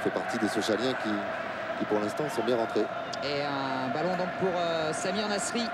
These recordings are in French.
fait partie des Sochaliens qui pour l'instant sont bien rentrés. Et un ballon donc pour Samir Nasri.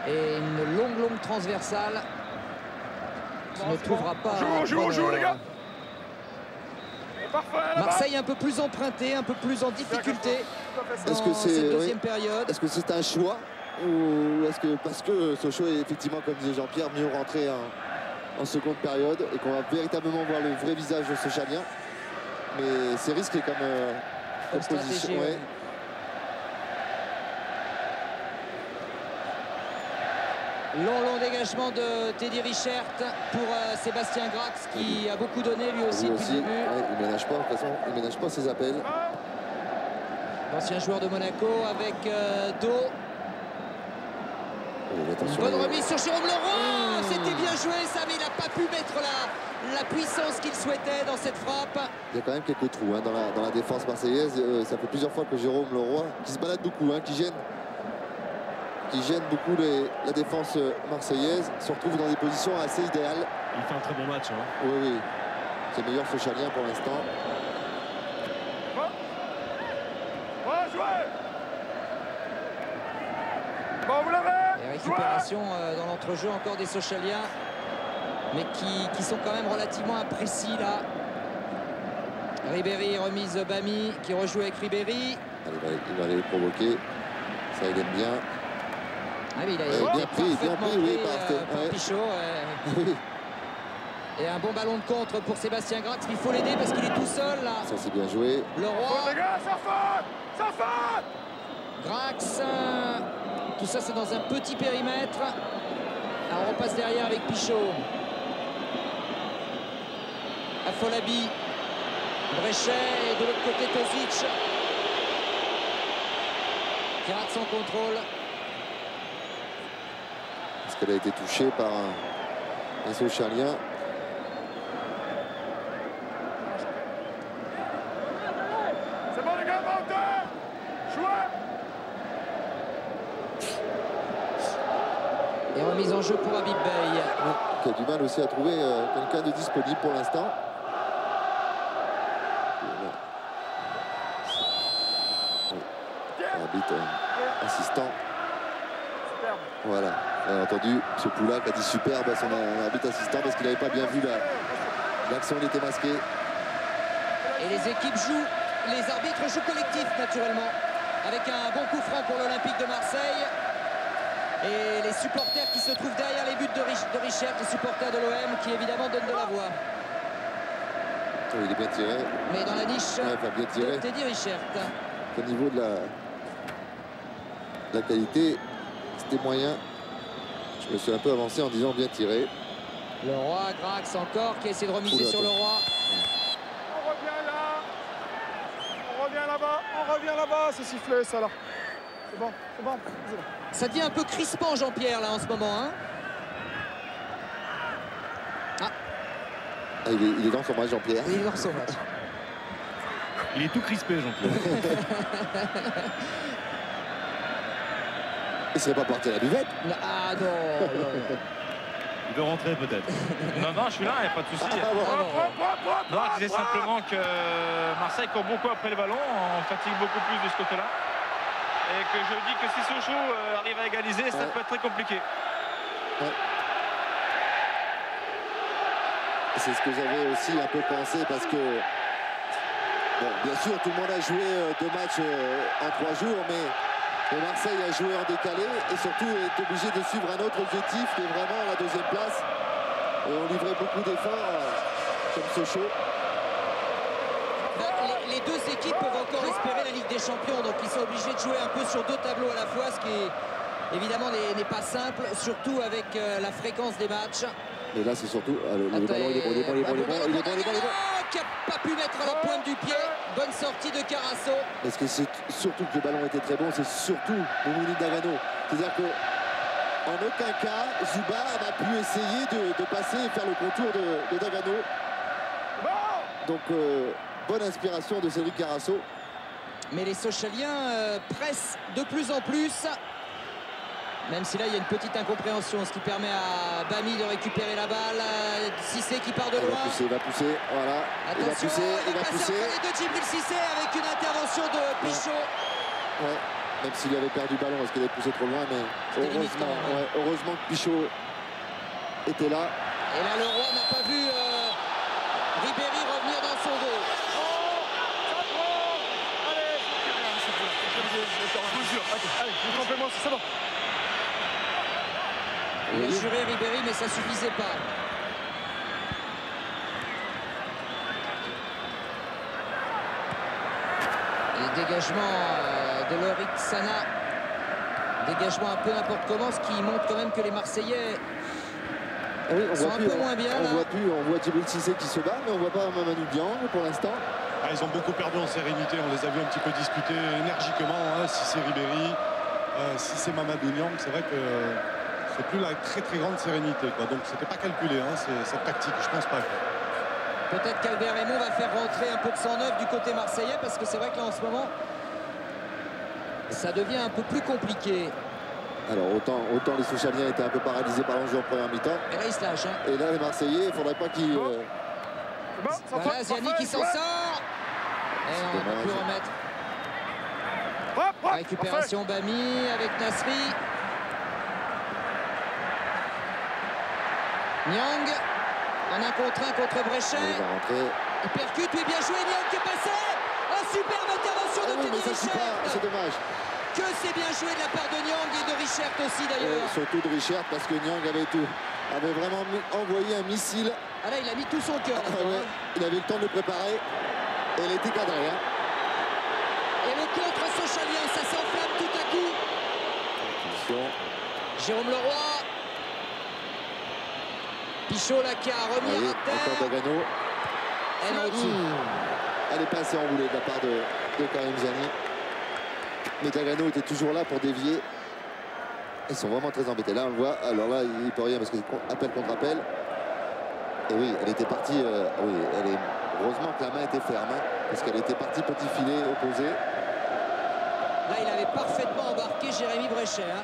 Et une longue transversale qui ne trouvera pas. Joue les gars. Marseille un peu plus emprunté, un peu plus en difficulté dans cette deuxième période. Est-ce que c'est un choix ou est-ce que parce que Sochaux est effectivement, comme disait Jean-Pierre, mieux rentré en seconde période et qu'on va véritablement voir le vrai visage de Sochalien, mais c'est risqué comme position. Ouais. Long dégagement de Teddy Richert pour Sébastien Grax qui a beaucoup donné lui aussi depuis le début. Ouais, il ménage pas, de toute façon, il ménage pas ses appels. L'ancien joueur de Monaco avec Do. Une bonne remise sur Jérôme Leroy. C'était bien joué ça, mais il n'a pas pu mettre la puissance qu'il souhaitait dans cette frappe. Il y a quand même quelques trous dans la défense marseillaise. Ça fait plusieurs fois que Jérôme Leroy, qui se balade beaucoup, qui gêne beaucoup la défense marseillaise, se retrouve dans des positions assez idéales. Il fait un très bon match. Oui. C'est le meilleur Sochalien pour l'instant. Bon, vous l'avez. Et récupération dans l'entrejeu encore des Sochaliens, mais qui sont quand même relativement imprécis là. Ribéry, remise Bami qui rejoue avec Ribéry. Il va aller provoquer. Ça, il aime bien. Ah oui, il a bien pris, par Pichot. Oui. Et un bon ballon de contre pour Sébastien Grax. Il faut l'aider parce qu'il est tout seul là. Ça, c'est bien joué. Oh, les gars, ça faute. Grax. Tout ça, c'est dans un petit périmètre. Alors, on repasse derrière avec Pichot. Afolabi. Bréchet. Et de l'autre côté, Tozic. Qui rate son contrôle. Est-ce qu'elle a été touchée par un Sochalien? C'est bon les gars, montez. Jouez. Et remise en jeu pour Habib Bey. Qui a du mal aussi à trouver quelqu'un de disponible pour l'instant. Arbitre assistant. Superbe. Voilà. Bien entendu, M. Poulac a dit superbe à son arbitre assistant parce qu'il n'avait pas bien vu l'action, il était masqué. Et les équipes jouent, les arbitres jouent collectif naturellement, avec un bon coup franc pour l'Olympique de Marseille. Et les supporters qui se trouvent derrière les buts de Richert, les supporters de l'OM qui évidemment donnent de la voix. Oh, il est bien tiré. Mais dans la niche bien tiré. de Teddy Richert. Au niveau de la qualité, c'était moyen. Je me suis un peu avancé en disant bien tiré. Le Roi, Grax encore qui essaie de remiser sur le Roi. On revient là-bas, c'est sifflé ça là. C'est bon. Ça devient un peu crispant Jean-Pierre là en ce moment. Il est dans son match Jean-Pierre. Il est dans son match. Il est tout crispé Jean-Pierre. Il serait pas parti à la buvette? Ah non. Il veut rentrer peut-être. Non, je suis là, il n'y a pas de souci. Non, je disais simplement que Marseille court beaucoup après le ballon, on fatigue beaucoup plus de ce côté-là. Et que je dis que si Sochaux arrive à égaliser, ça peut être très compliqué. Ouais. C'est ce que j'avais aussi un peu pensé parce que, bon, bien sûr, tout le monde a joué 2 matchs en 3 jours, mais Marseille a joué en décalé et surtout est obligé de suivre un autre objectif qui est vraiment la 2e place. Et on livrait beaucoup d'efforts comme Sochaux. Les deux équipes peuvent encore espérer la Ligue des Champions, donc ils sont obligés de jouer un peu sur 2 tableaux à la fois, ce qui évidemment n'est pas simple, surtout avec la fréquence des matchs. Mais là c'est surtout le ballon, il est bon. Qui n'a pas pu mettre la pointe du pied. Bonne sortie de Carasso. Est-ce que c'est surtout que le ballon était très bon, c'est surtout Moumouni Dagano. C'est-à-dire que en aucun cas Zuba n'a pu essayer de passer et faire le contour de Dagano. Donc bonne inspiration de Cédric Carasso. Mais les Sochaliens pressent de plus en plus. Même si là, il y a une petite incompréhension, ce qui permet à Bamy de récupérer la balle. Cissé qui part de loin. Il va pousser, voilà. Attention, il va passer entre les deux Djibril Cissé avec une intervention de Pichot. Ouais. Même s'il avait perdu le ballon parce qu'il avait poussé trop loin, mais heureusement que Pichot était là. Et là, le Roi n'a pas vu Ribéry revenir dans son dos. C'est bon. Il a juré Ribéry, mais ça suffisait pas. Et dégagement de Loïc Sana. Dégagement un peu n'importe comment, ce qui montre quand même que les Marseillais sont un peu moins bien. On voit Djibril Cissé qui se bat, mais on voit pas Mamadou Dieng pour l'instant. Ah, ils ont beaucoup perdu en sérénité, on les a vus un petit peu discuter énergiquement, hein, si c'est Ribéry, si c'est Mamadou Niang, c'est vrai que c'est plus la très grande sérénité, quoi. Donc c'était pas calculé, hein, cette tactique, je pense pas. Peut-être qu'Albert Raymond va faire rentrer un peu de sang neuf du côté marseillais, parce que c'est vrai que là en ce moment ça devient un peu plus compliqué. Alors autant les Souchaliens étaient un peu paralysés par l'enjeu en première mi-temps. Et là ils se lâchent. Hein. Et là les Marseillais, il faudrait pas qu'ils... Voilà Ziani qui s'en sort. Et on ne peut plus remettre. Récupération Bamy avec Nasri. Niang en un contre un contre Bréchet. Il percute, oui, bien joué Niang qui est passé. Oh, superbe intervention de Teddy Richert. C'est dommage. Que c'est bien joué de la part de Niang et de Richert aussi d'ailleurs. Surtout de Richert parce que Niang avait vraiment envoyé un missile. Ah là il a mis tout son cœur. Il avait le temps de le préparer et elle était cadrée. Hein. Et le contre Sochaliens, ça s'enflamme tout à coup. Attention. Jérôme Leroy. Pichot là qui a remis à terre. Encore Dagano. Elle est pas assez enroulée de la part de Karim Ziani. Mais Dagano était toujours là pour dévier. Ils sont vraiment très embêtés. Là on le voit. Alors là il peut rien parce que c'est appel contre appel. Et oui, elle était partie. Heureusement que la main était ferme, hein, parce qu'elle était partie petit filet opposé. Là, il avait parfaitement embarqué Jérémy Bréchet. Hein.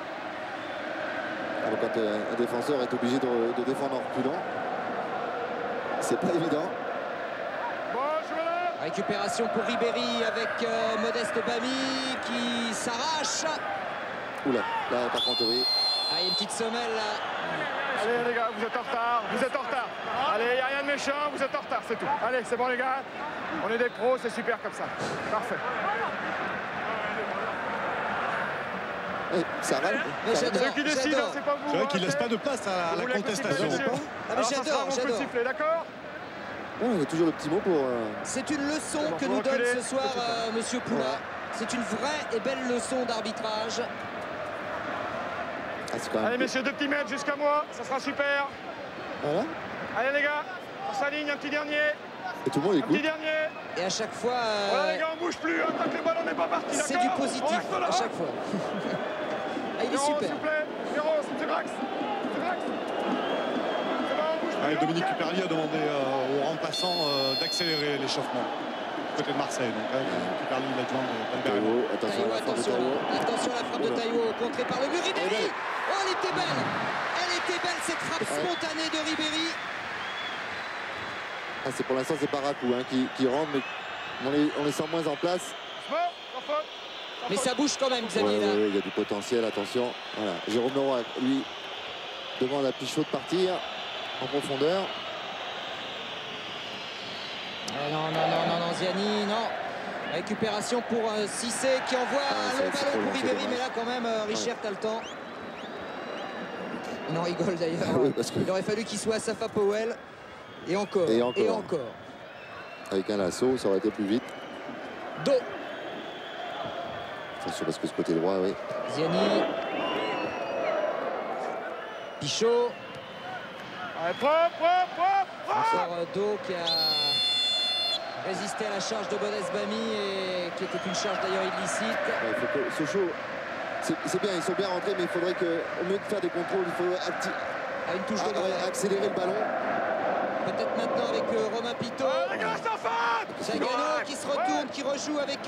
Alors, quand un défenseur est obligé de défendre en reculant, c'est pas évident. Récupération pour Ribéry avec Modeste Bamy qui s'arrache. Oula, là par contre, oui. Ah, il y a une petite semelle là. Allez les gars, vous êtes en retard, Allez, il n'y a rien de méchant, vous êtes en retard, c'est tout. Allez, c'est bon les gars, on est des pros, c'est super comme ça. Parfait. Ça va. J'adore. C'est vrai qu'il ne laisse pas de place à la contestation. Ah, mais j'adore. D'accord. Il y a toujours le petit mot pour... C'est une leçon que nous donne ce soir Monsieur Poula. Voilà. C'est une vraie et belle leçon d'arbitrage. Allez messieurs, 2 petits mètres jusqu'à moi, ça sera super. Voilà. Allez les gars, on s'aligne, un petit dernier. Et tout le monde écoute. Un petit dernier. Et à chaque fois... Voilà les gars, on bouge plus, tant que le ballon n'est pas parti, d'accord. C'est du positif à chaque fois. Ah, il est super. S'il vous plaît, Véro, c'est Drax. Dominique Cuperli a demandé aux remplaçants d'accélérer l'échauffement côté de Marseille. Donc Cuperli, il a demandé Attention à la frappe de Taïwo, contrée par le mur. Ribéry. Oh, elle était belle cette frappe spontanée de Ribéry. C'est pour l'instant c'est Parakou qui rentre, mais on les sent moins en place. Mais ça bouge quand même, Xavier. Oui, il y a du potentiel, attention. Voilà. Jérôme Leroy, lui, demande à Pichot de partir en profondeur. Non, Ziani, non. Récupération pour Cissé qui envoie un long ballon pour Ribéry, mais là quand même, Richert a le temps. Il en rigole d'ailleurs. Il aurait fallu qu'il soit à Safa Powell. Et encore. Avec un lasso, ça aurait été plus vite. Do. Attention parce que ce côté droit, oui. Ziani. Pichot. Encore Do qui a résisté à la charge de Modeste Bamy et qui était une charge d'ailleurs illicite. Sochaux, c'est bien, ils sont bien rentrés, mais il faudrait qu'au lieu de faire des contrôles, il faut une touche de accélérer le ballon. Peut-être maintenant avec Romain Pitot. Zagano qui se retourne, qui rejoue avec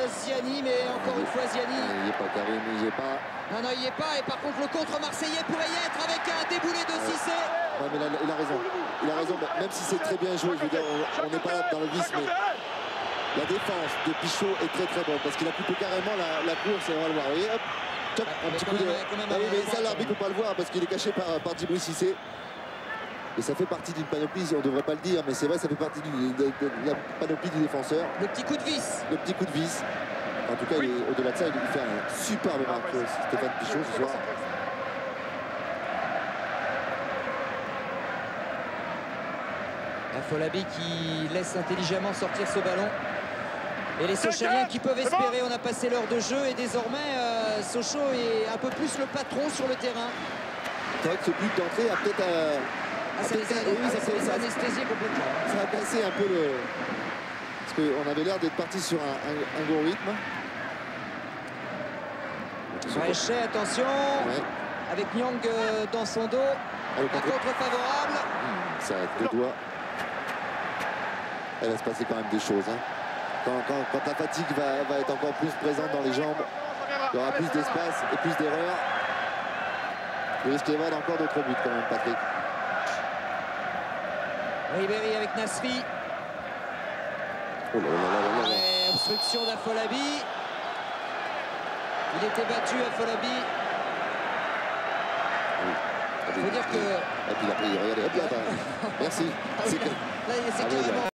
Ziani, mais encore une fois Ziani. Il n'y est pas, Karim, il n'y est pas. Non, il n'y est pas. Et par contre, le contre marseillais pourrait y être avec un déboulé de Cissé. Ouais, mais il a raison. Il a raison, même si c'est très bien joué, je veux dire, on n'est pas dans le vice, mais la défense de Pichot est très très bonne parce qu'il a coupé carrément la course et on va le voir. Vous voyez, hop, tchop, un petit coup de. Ah oui, mais ça, l'arbitre ne peut pas le voir parce qu'il est caché par Djibril Cissé. Et ça fait partie d'une panoplie, on ne devrait pas le dire, mais c'est vrai, ça fait partie de la panoplie du défenseur. Le petit coup de vis. Le petit coup de vis. En tout cas, au-delà de ça, il fait un superbe match, Stéphane Pichot, ce soir. Afolabi qui laisse intelligemment sortir ce ballon. Et les Sochaliens qui peuvent espérer, on a passé l'heure de jeu et désormais Sochaux est un peu plus le patron sur le terrain. C'est vrai que ce but d'entrée a peut-être... ça les a anesthésiés complètement. Ça a cassé un peu le... Parce qu'on avait l'air d'être parti sur un gros rythme. Maéchet, attention, ouais. Avec Nyang dans son dos. Un contre favorable. Ça a deux doigts. Il va se passer quand même des choses. Hein. Quand la fatigue va être encore plus présente dans les jambes, il y aura plus d'espace et plus d'erreurs. Il risque d'y avoir encore d'autres buts quand même, Patrick. Ribéry avec Nasri. Oh là là là là là. Obstruction d'Afolabi. Il était battu, Afolabi. Oui. Il faut dire que... Et puis il a pris, regardez, hop là, merci. Là, c'est carrément...